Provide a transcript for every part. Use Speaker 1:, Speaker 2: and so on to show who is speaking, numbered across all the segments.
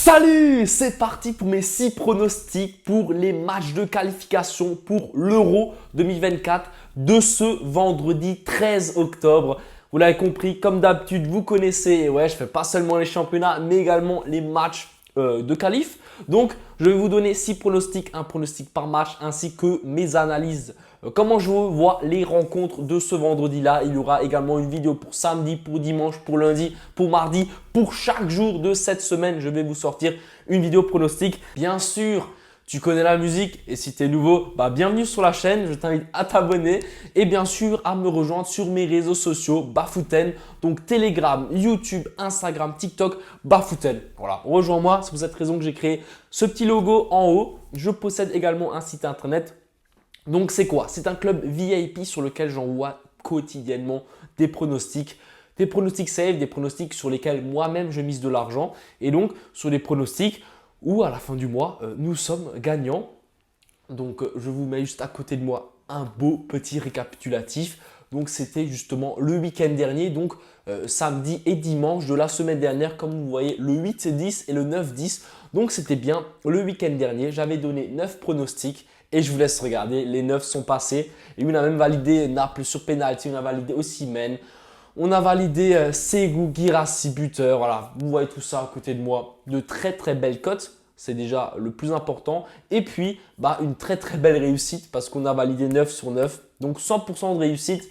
Speaker 1: Salut, c'est parti pour mes 6 pronostics pour les matchs de qualification pour l'Euro 2024 de ce vendredi 13 octobre. Vous l'avez compris, comme d'habitude, vous connaissez, ouais, je fais pas seulement les championnats, mais également les matchs de qualif. Donc, je vais vous donner 6 pronostics, un pronostic par match, ainsi que mes analyses. Comment je vois les rencontres de ce vendredi-là. Il y aura également une vidéo pour samedi, pour dimanche, pour lundi, pour mardi. Pour chaque jour de cette semaine, je vais vous sortir une vidéo pronostic. Bien sûr, tu connais la musique et si tu es nouveau, bienvenue sur la chaîne. Je t'invite à t'abonner et bien sûr à me rejoindre sur mes réseaux sociaux Bafouten. Donc Telegram, YouTube, Instagram, TikTok, Bafouten. Voilà, rejoins-moi. C'est pour cette raison que j'ai créé ce petit logo en haut. Je possède également un site internet. Donc c'est quoi? C'est un club VIP sur lequel j'envoie quotidiennement des pronostics safe, des pronostics sur lesquels moi-même je mise de l'argent et donc sur des pronostics où à la fin du mois, nous sommes gagnants. Donc je vous mets juste à côté de moi un beau petit récapitulatif. Donc c'était justement le week-end dernier, donc samedi et dimanche de la semaine dernière, comme vous voyez, le 8-10 et le 9-10. Donc c'était bien le week-end dernier, j'avais donné 9 pronostics. Et je vous laisse regarder, les 9 sont passés. Et on a même validé Naples sur penalty, on a validé Osimhen, on a validé Ségou, Guirassy, buteur. Voilà, vous voyez tout ça à côté de moi. De très très belles cotes, c'est déjà le plus important. Et puis, une très très belle réussite parce qu'on a validé 9 sur 9. Donc 100% de réussite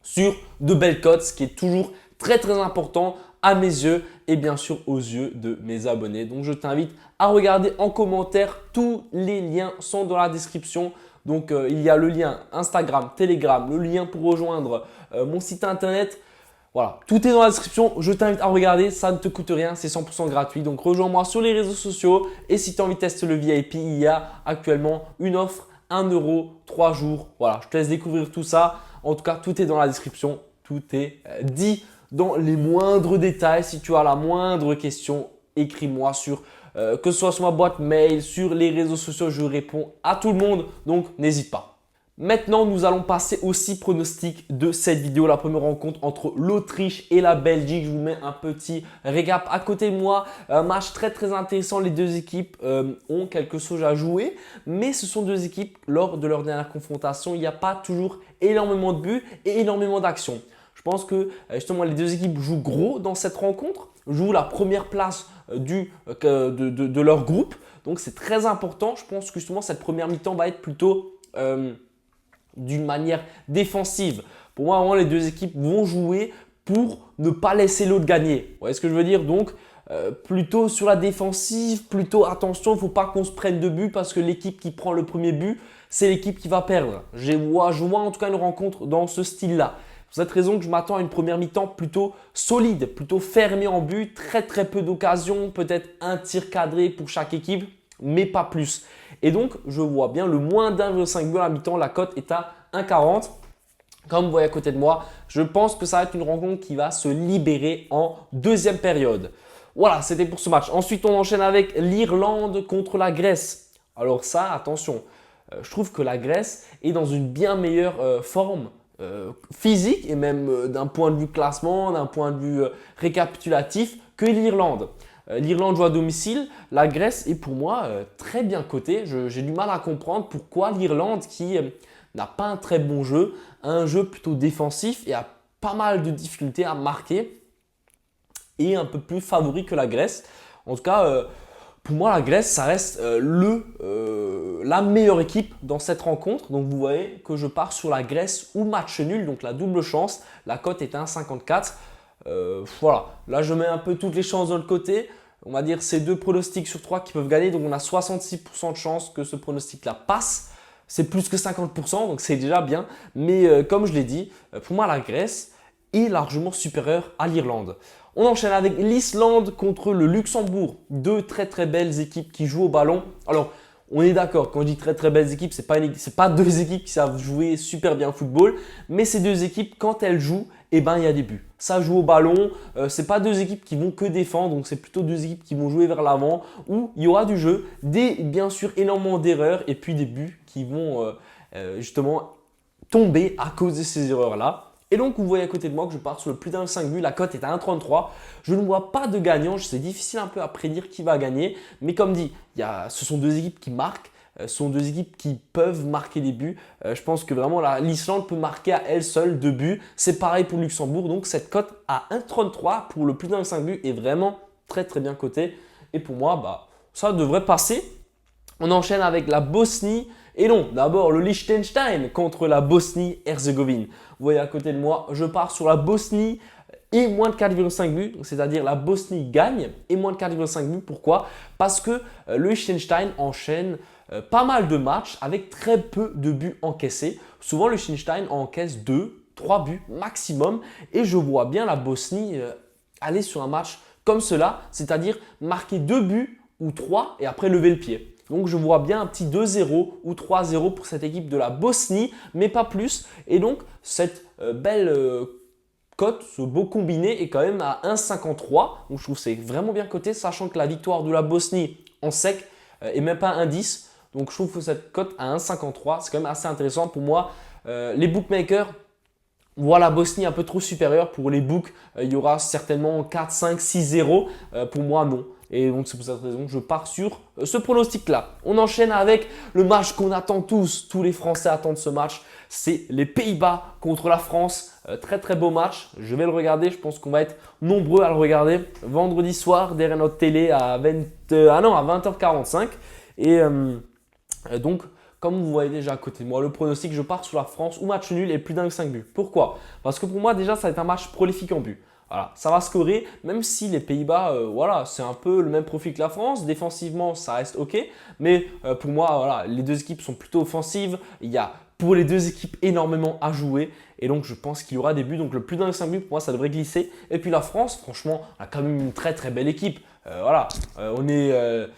Speaker 1: sur de belles cotes, ce qui est toujours très très important à mes yeux et bien sûr aux yeux de mes abonnés. Donc je t'invite à regarder en commentaire, tous les liens sont dans la description. Donc il y a le lien Instagram, Telegram, le lien pour rejoindre mon site internet. Voilà, tout est dans la description. Je t'invite à regarder, ça ne te coûte rien, c'est 100% gratuit. Donc rejoins-moi sur les réseaux sociaux et si tu as envie de tester le VIP, il y a actuellement une offre 1 euro, 3 jours. Voilà, je te laisse découvrir tout ça. En tout cas, tout est dans la description, tout est dit dans les moindres détails. Si tu as la moindre question, écris-moi sur que ce soit sur ma boîte mail, sur les réseaux sociaux, je réponds à tout le monde. Donc, n'hésite pas. Maintenant, nous allons passer aux 6 pronostics de cette vidéo. La première rencontre entre l'Autriche et la Belgique. Je vous mets un petit récap à côté de moi. Un match très très intéressant. Les deux équipes ont quelque chose à jouer. Mais ce sont deux équipes, lors de leur dernière confrontation, il n'y a pas toujours énormément de buts et énormément d'actions. Je pense que justement les deux équipes jouent gros dans cette rencontre, jouent la première place de leur groupe. Donc c'est très important. Je pense que justement cette première mi-temps va être plutôt d'une manière défensive. Pour moi, vraiment, les deux équipes vont jouer pour ne pas laisser l'autre gagner. Vous voyez ce que je veux dire? Donc plutôt sur la défensive, plutôt attention, il ne faut pas qu'on se prenne de but parce que l'équipe qui prend le premier but, c'est l'équipe qui va perdre. Je vois en tout cas une rencontre dans ce style-là. Pour cette raison que je m'attends à une première mi-temps plutôt solide, plutôt fermée en but, très très peu d'occasions, peut-être un tir cadré pour chaque équipe, mais pas plus. Et donc, je vois bien le moins d'1,5 but à la mi-temps, la cote est à 1,40. Comme vous voyez à côté de moi, je pense que ça va être une rencontre qui va se libérer en deuxième période. Voilà, c'était pour ce match. Ensuite, on enchaîne avec l'Irlande contre la Grèce. Alors ça, attention, je trouve que la Grèce est dans une bien meilleure forme physique et même d'un point de vue classement, d'un point de vue récapitulatif que l'Irlande. L'Irlande joue à domicile, la Grèce est pour moi très bien cotée. J'ai du mal à comprendre pourquoi l'Irlande qui n'a pas un très bon jeu, a un jeu plutôt défensif et a pas mal de difficultés à marquer et un peu plus favori que la Grèce. En tout cas, pour moi, la Grèce, ça reste la meilleure équipe dans cette rencontre. Donc, vous voyez que je pars sur la Grèce ou match nul, donc la double chance. La cote est à 1,54. Voilà, là, je mets un peu toutes les chances de l'autre côté. On va dire c'est 2 pronostics sur 3 qui peuvent gagner. Donc, on a 66% de chance que ce pronostic-là passe. C'est plus que 50%, donc c'est déjà bien. Mais comme je l'ai dit, pour moi, la Grèce est largement supérieure à l'Irlande. On enchaîne avec l'Islande contre le Luxembourg. 2 très très belles équipes qui jouent au ballon. Alors, on est d'accord, quand on dit très très belles équipes, ce n'est pas 2 équipes qui savent jouer super bien au football. Mais ces 2 équipes, quand elles jouent, il y a des buts. Ça joue au ballon. Ce n'est pas 2 équipes qui vont que défendre. Donc, c'est plutôt 2 équipes qui vont jouer vers l'avant où il y aura du jeu, bien sûr énormément d'erreurs et puis des buts qui vont justement tomber à cause de ces erreurs-là. Et donc, vous voyez à côté de moi que je pars sur le plus d'un 5 buts. La cote est à 1,33. Je ne vois pas de gagnant. C'est difficile un peu à prédire qui va gagner. Mais comme dit, ce sont deux équipes qui marquent. Ce sont deux équipes qui peuvent marquer des buts. Je pense que vraiment l'Islande peut marquer à elle seule 2 buts. C'est pareil pour Luxembourg. Donc, cette cote à 1,33 pour le plus d'un 5 buts est vraiment très très bien cotée. Et pour moi, ça devrait passer. On enchaîne avec la Bosnie. Et non, d'abord le Liechtenstein contre la Bosnie-Herzégovine. Vous voyez à côté de moi, je pars sur la Bosnie et moins de 4,5 buts. C'est-à-dire la Bosnie gagne et moins de 4,5 buts. Pourquoi? Parce que le Liechtenstein enchaîne pas mal de matchs avec très peu de buts encaissés. Souvent, le Liechtenstein encaisse 2, 3 buts maximum. Et je vois bien la Bosnie aller sur un match comme cela, c'est-à-dire marquer 2 buts ou 3 et après lever le pied. Donc, je vois bien un petit 2-0 ou 3-0 pour cette équipe de la Bosnie, mais pas plus. Et donc, cette belle cote, ce beau combiné est quand même à 1,53. Donc, je trouve que c'est vraiment bien coté, sachant que la victoire de la Bosnie en sec est même pas 1,10. Donc, je trouve que cette cote à 1,53, c'est quand même assez intéressant pour moi. Les bookmakers voient la Bosnie un peu trop supérieure. Pour les books, il y aura certainement 4, 5, 6-0. Pour moi, non. Et donc, c'est pour cette raison que je pars sur ce pronostic-là. On enchaîne avec le match qu'on attend tous. Tous les Français attendent ce match. C'est les Pays-Bas contre la France. Très, très beau match. Je vais le regarder. Je pense qu'on va être nombreux à le regarder vendredi soir derrière notre télé à 20h45. Et donc, comme vous voyez déjà à côté de moi, le pronostic, je pars sur la France ou match nul et plus d'un 5 buts. Pourquoi? Parce que pour moi, déjà, ça va être un match prolifique en but. Voilà, ça va scorer, même si les Pays-Bas, c'est un peu le même profil que la France. Défensivement, ça reste OK. Mais pour moi, les deux équipes sont plutôt offensives. Il y a pour les deux équipes énormément à jouer. Et donc, je pense qu'il y aura des buts. Donc, le plus d'un 5 buts, pour moi, ça devrait glisser. Et puis, la France, franchement, a quand même une très, très belle équipe. On est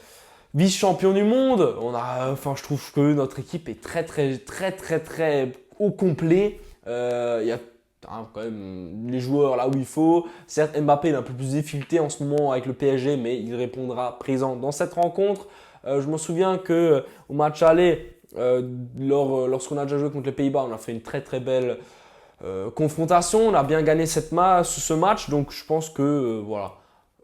Speaker 1: vice-champion du monde. Je trouve que notre équipe est très, très, très, très, très au complet. Il y a quand même les joueurs là où il faut. Certes, Mbappé est un peu plus difficulté en ce moment avec le PSG, mais il répondra présent dans cette rencontre. Je me souviens que au match aller, lorsqu'on a déjà joué contre les Pays-Bas, on a fait une très très belle confrontation. On a bien gagné ce match, donc je pense que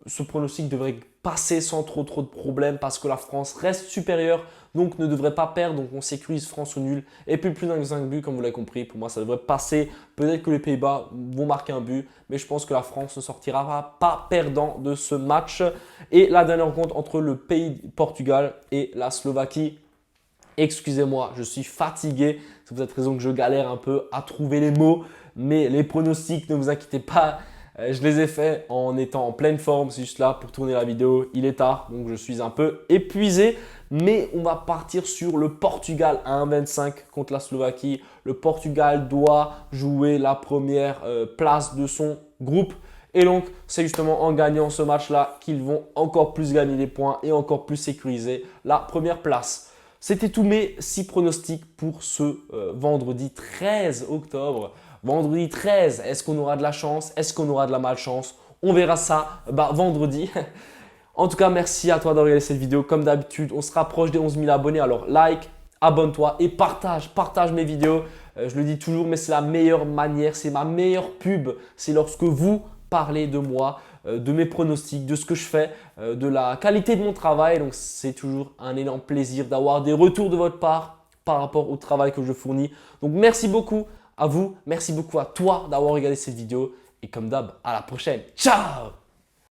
Speaker 1: ce pronostic devrait passer sans trop de problèmes parce que la France reste supérieure, donc ne devrait pas perdre. Donc on sécurise France au nul. Et puis plus d'un 5 buts, comme vous l'avez compris, pour moi ça devrait passer. Peut-être que les Pays-Bas vont marquer un but, mais je pense que la France ne sortira pas perdant de ce match. Et la dernière rencontre entre le Portugal et la Slovaquie. Excusez-moi, je suis fatigué. C'est pour cette raison que je galère un peu à trouver les mots. Mais les pronostics, ne vous inquiétez pas. Je les ai faits en étant en pleine forme, c'est juste là pour tourner la vidéo. Il est tard, donc je suis un peu épuisé. Mais on va partir sur le Portugal à 1,25 contre la Slovaquie. Le Portugal doit jouer la première place de son groupe. Et donc, c'est justement en gagnant ce match-là qu'ils vont encore plus gagner des points et encore plus sécuriser la première place. C'était tous mes 6 pronostics pour ce vendredi 13 octobre. Vendredi 13, est-ce qu'on aura de la chance? Est-ce qu'on aura de la malchance? On verra ça vendredi. En tout cas, merci à toi d'avoir regardé cette vidéo. Comme d'habitude, on se rapproche des 11 000 abonnés. Alors, like, abonne-toi et partage mes vidéos. Je le dis toujours, mais c'est la meilleure manière, c'est ma meilleure pub. C'est lorsque vous parlez de moi, de mes pronostics, de ce que je fais, de la qualité de mon travail. Donc, c'est toujours un énorme plaisir d'avoir des retours de votre part par rapport au travail que je fournis. Donc, merci beaucoup à vous. Merci beaucoup à toi d'avoir regardé cette vidéo. Et comme d'hab, à la prochaine. Ciao!